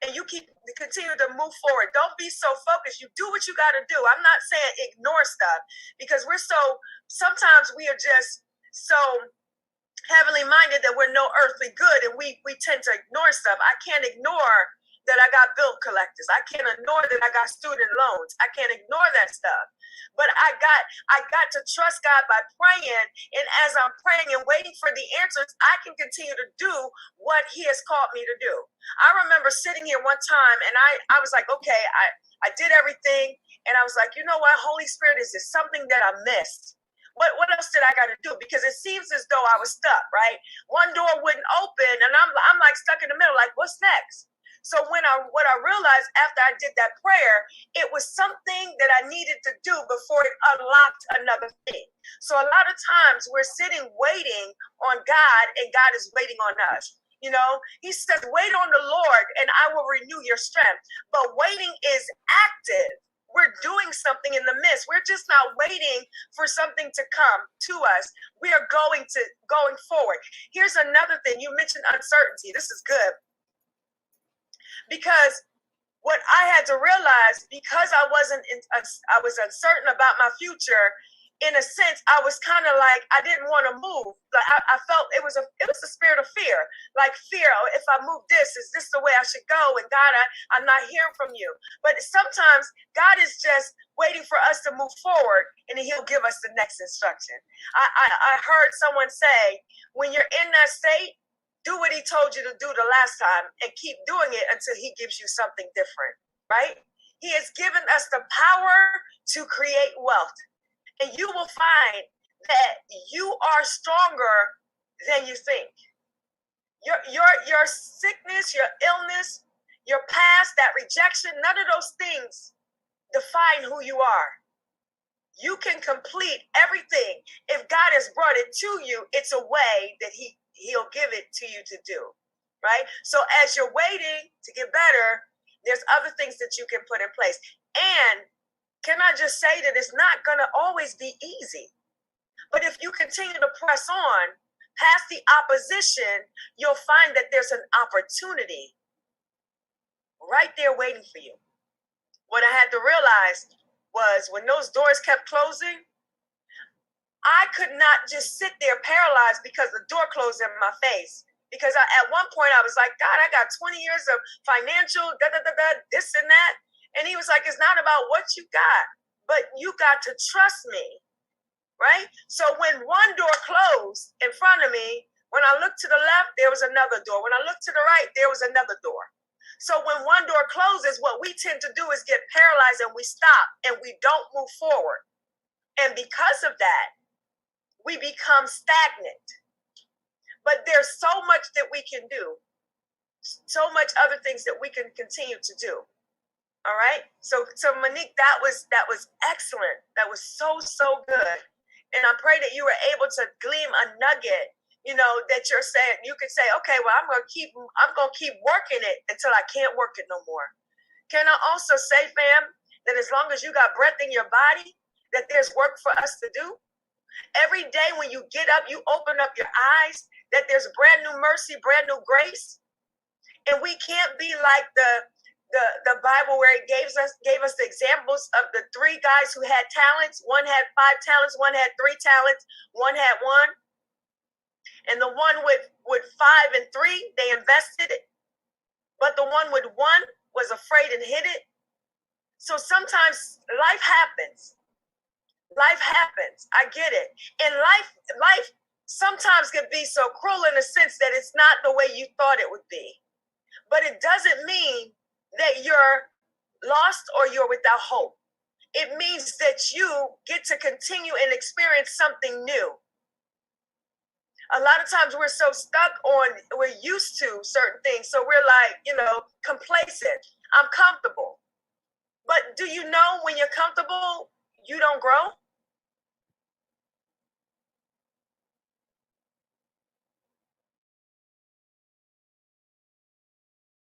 and you continue to move forward. Don't be so focused. You do what you got to do. I'm not saying ignore stuff, because sometimes we are just so heavenly minded that we're no earthly good, and we tend to ignore stuff. I can't ignore that I got bill collectors. I can't ignore that I got student loans. I can't ignore that stuff. But I got to trust God by praying, and as I'm praying and waiting for the answers, I can continue to do what He has called me to do. I remember sitting here one time, and I was like, okay, I did everything, and I was like, you know what, Holy Spirit, is there something that I missed? What else did I got to do? Because it seems as though I was stuck, right? One door wouldn't open, and I'm like stuck in the middle, like, what's next? So what I realized after I did that prayer, it was something that I needed to do before it unlocked another thing. So a lot of times we're sitting waiting on God, and God is waiting on us. You know, He says, wait on the Lord and I will renew your strength. But waiting is active. We're doing something in the midst. We're just not waiting for something to come to us. We are going forward. Here's another thing. You mentioned uncertainty. This is good. Because what I had to realize, because I was uncertain about my future, in a sense, I was kind of like, I didn't want to move. Like I felt it was a spirit of fear. Like fear, if I move this, is this the way I should go? And God, I'm not hearing from you. But sometimes God is just waiting for us to move forward, and then He'll give us the next instruction. I heard someone say, when you're in that state, do what He told you to do the last time and keep doing it until He gives you something different, right? He has given us the power to create wealth. And you will find that you are stronger than you think. Your sickness, your illness, your past, that rejection, none of those things define who you are. You can complete everything. If God has brought it to you, it's a way that He'll give it to you to do, right? So as you're waiting to get better, there's other things that you can put in place. And can I just say that it's not going to always be easy. But if you continue to press on past the opposition, you'll find that there's an opportunity right there waiting for you. What I had to realize was when those doors kept closing, I could not just sit there paralyzed because the door closed in my face. Because at one point I was like, God, I got 20 years of financial, this and that. And He was like, it's not about what you got, but you got to trust me, right? So when one door closed in front of me, when I looked to the left, there was another door. When I looked to the right, there was another door. So when one door closes, what we tend to do is get paralyzed, and we stop and we don't move forward. And because of that, we become stagnant. But there's so much that we can do, so much other things that we can continue to do. All right. So Monique, that was excellent. That was so good. And I pray that you were able to glean a nugget, that you're saying, you could say, okay, well, I'm gonna keep working it until I can't work it no more. Can I also say, fam, that as long as you got breath in your body, that there's work for us to do. Every day when you get up, you open up your eyes, that there's brand new mercy, brand new grace. And we can't be like the Bible where it gave us the examples of the three guys who had talents. One had 5 talents, one had 3 talents, one had 1. And the one with 5 and 3, they invested it. But the one with 1 was afraid and hid it. So sometimes life happens. Life happens. I get it. And life sometimes can be so cruel in a sense that it's not the way you thought it would be. But it doesn't mean that you're lost or you're without hope. It means that you get to continue and experience something new. A lot of times we're so stuck we're used to certain things. So we're like, complacent. I'm comfortable. But do you know when you're comfortable, you don't grow?